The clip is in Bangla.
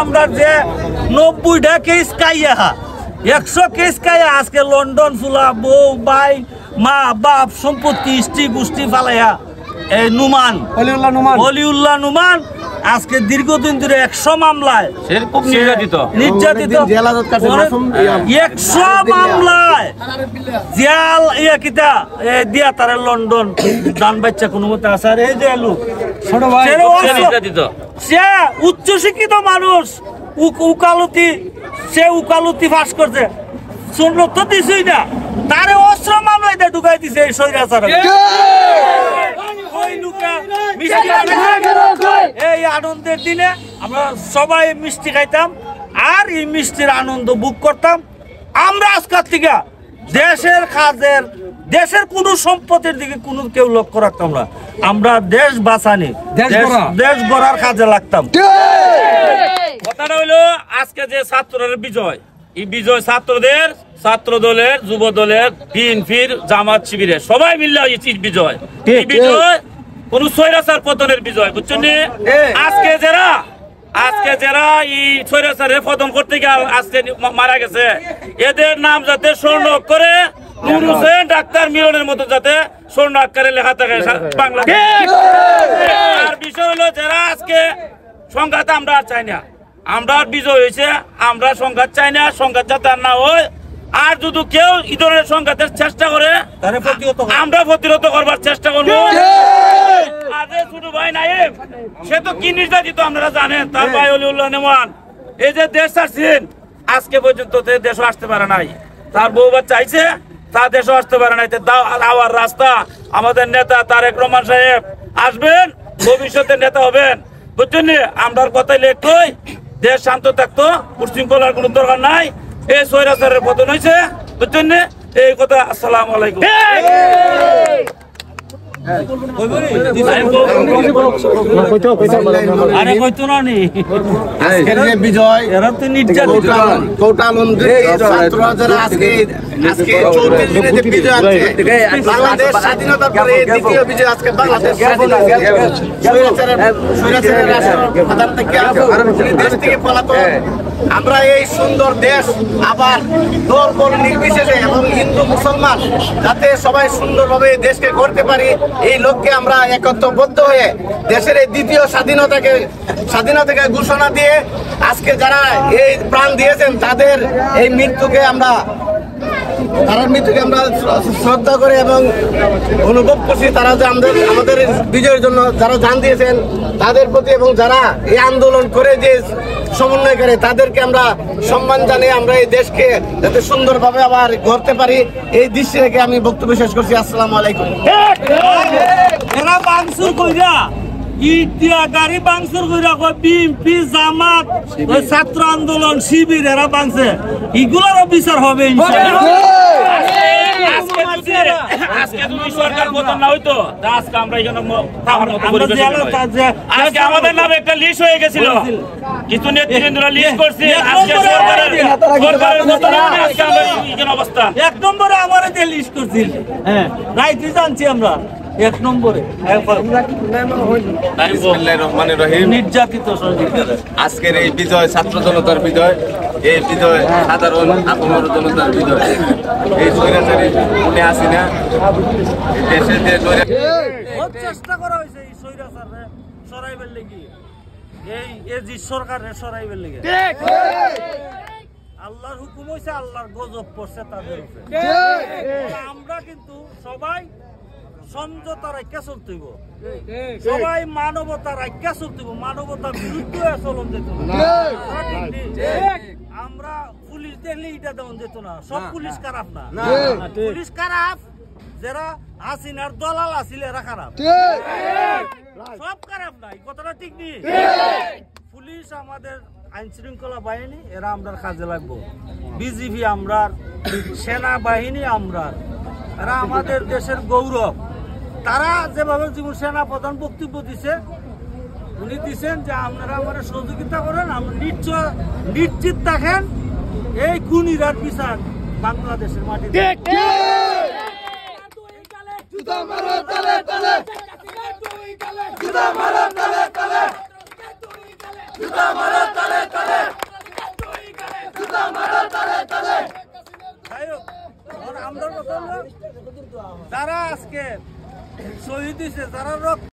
আমরা যে 90টা কেস খাইয়া 100 কেস খাইয়া আজকে লন্ডন ফুলা বউ ভাই মা বাপ সম্পত্তি স্ত্রী গোষ্ঠী ফালাইয়া এই নুমান অলিউল্লাহ নুমান আজকে দীর্ঘদিন ধরে 100 মামলায় খুব নির্যাতিত 100 মামলায় জিয়াল কিতা দিয়া তারে লন্ডন দান বাচ্চা কোনো মতে আছে। আর এই যে লোক ছোট ভাই নির্যাতিত, সে উচ্চ শিক্ষিত মানুষ, উকালতি, সে উকালতি পাস করছে, শুনলো তো কিছুই না, তারে অস্ত্র মামলায় ঢুকাই দিছে এই স্বৈরাচার। এই আনন্দের দিনে আমরা সবাই মিষ্টি খাইতাম আর এই মিষ্টির আনন্দ বুক করতাম। আমরা আজকাল থেকে দেশের কাজের, দেশের কোন সম্পদের দিকে কোন কেউ লক্ষ্য রাখতাম না, আমরা দেশ বাঁচানি, দেশ গড়ার কাজে লাগতাম। কথাটা হইলো আজকে যে ছাত্রদের বিজয়, এই বিজয় ছাত্রদের, ছাত্র দলের, যুব দলের, বিএনপির, জামাত শিবিরের সবাই মিললে এই বিজয়। এই বিজয় কোন স্বৈরাচার পতনের বিজয়, বুঝছেন? আজকে যারা এই স্বৈরাচারের পতন করতে গিয়ে আজকে মারা গেছে, এদের নাম যাতে স্বর্ণ অক্ষরে নূর হোসেন ডাক্তার মিলনের মতো যাতে স্বর্ণ আকারে লেখা থাকে বাংলাদেশ। আর বিষয় হলো যারা আজকে সংঘাত আমরা আর চাই না, আমরা বিজয় হয়েছে, আমরা সংঘাত চাই না, সংঘাত যাতে আর না হয়। আর যদি কেউ এই ধরনের সংঘাতের চেষ্টা করে আমরা প্রতিরোধ করবার চেষ্টা করবো। ছোট ভাই নাইব সে তো কি নির্যাতিত আপনারা জানেন, তার ভাই অলিউল্লাহ নেমান এই যে দেশ ছাড়ছেন আজকে পর্যন্ত দেশও আসতে পারে নাই, তার বউবার চাইছে তা দেশও আসতে পারে নাই। আওয়ার রাস্তা আমাদের নেতা তারেক রহমান সাহেব আসবেন, ভবিষ্যতে নেতা হবেন, বুঝছেন? আমরার কথাই লেখই দেশ শান্ত থাকতো, উশৃঙ্খলার কোনো দরকার নাই, এই স্বৈরাচারের পতন হয়েছে, বুঝছেন? এই কথা। আসসালামু আলাইকুম। আরে কইতো না নি আজকের যে বিজয়, এরা তো নির্যাতিত ছাত্ররা যারা আজকে 34 দিনে যে বিজয় আছে, বাংলাদেশ স্বাধীনতার পরে দ্বিতীয় বিজয় আজকে বাংলাদেশ স্বৈরাচারের রাষ্ট্র প্রধান থেকে দেশ থেকে পলাতক। আমরা এই সুন্দর দেশ আবার দল বল নির্বিশেষে এবং হিন্দু মুসলমান যাতে সবাই সুন্দরভাবে দেশকে গড়তে পারি, এই লক্ষ্যে আমরা একত্রবদ্ধ হয়ে দেশের এই দ্বিতীয় স্বাধীনতাকে ঘোষণা দিয়ে আজকে যারা এই প্রাণ দিয়েছেন তাদের এই মৃত্যুকে আমরা শ্রদ্ধা করে এবং অনুভব করছি। তারা যে আমাদের বিজয়ের জন্য যারা জান দিয়েছেন তাদের প্রতি, এবং যারা এই আন্দোলন করে যে সমন্বয় করে তাদেরকে আমরা সম্মান জানিয়ে আমরা এই দেশকে যাতে সুন্দরভাবে আবার গড়তে পারি, এই দৃষ্টি রেখে আমি বক্তব্য শেষ করছি। আসসালামু আলাইকুম। গাড়ি বাংসুর বিএনপি, জামাত, ছাত্র আন্দোলন, শিবির এরা বাংছে, এগুলোরও বিচার হবে সরকার পতন না হইতো আজকে আমরা আমাদের নামে একটা লিস্ট হয়ে গেছিল, কিছু নেতৃবৃন্দরা লিস্ট করছে, অবস্থা 1 নম্বরে আমার লিস্ট করছিল, হ্যাঁ রাইতে জানছি আমরা 1 নম্বরে। নির্যাতিত আজকের এই বিজয় ছাত্র জনতার বিজয়, এই বিজয় সাধারণ আপামর জনতার বিজয়। এই স্বৈরাচারী উনি আসি না দেশে যে চেষ্টা করা হয়েছে এই স্বৈরাচারে সরাইবার লাগি, এই এজি সরকারের সরাইবার লাগি। আল্লাহর হুকুম হয়েছে, আল্লাহর গজব পড়ছে তাদের উপরে। আমরা কিন্তু সবাই সমঝোতা রাখা চলতে হইব, সবাই মানবতা রাখা চলতে হইব, মানবতার বিরুদ্ধে চলন যেত না। আমরা পুলিশ দেখলে এটা দেওয়া যেত না, সব পুলিশ খারাপ না, পুলিশ খারাপ যারা হাসিনার দলাল আছিল এরা খারাপ, সব খারাপ নাই, কথাটা ঠিক নেই। পুলিশ আমাদের আইন শৃঙ্খলা বাহিনী, এরা আমরা কাজে লাগবো। বিজিবি আমরা, সেনাবাহিনী আমরা, এরা আমাদের দেশের গৌরব। তারা যেভাবে জীবন সেনা প্রধান বক্তব্য দিছে, উনি দিচ্ছেন যে আপনারা আমাদের সহযোগিতা করেন, আমরা নিশ্চিত থাকেন এই খুনিরার বিচার বাংলাদেশের মাটিতে। যারা আজকে শহীদ হয়েছে, যারা রক্ত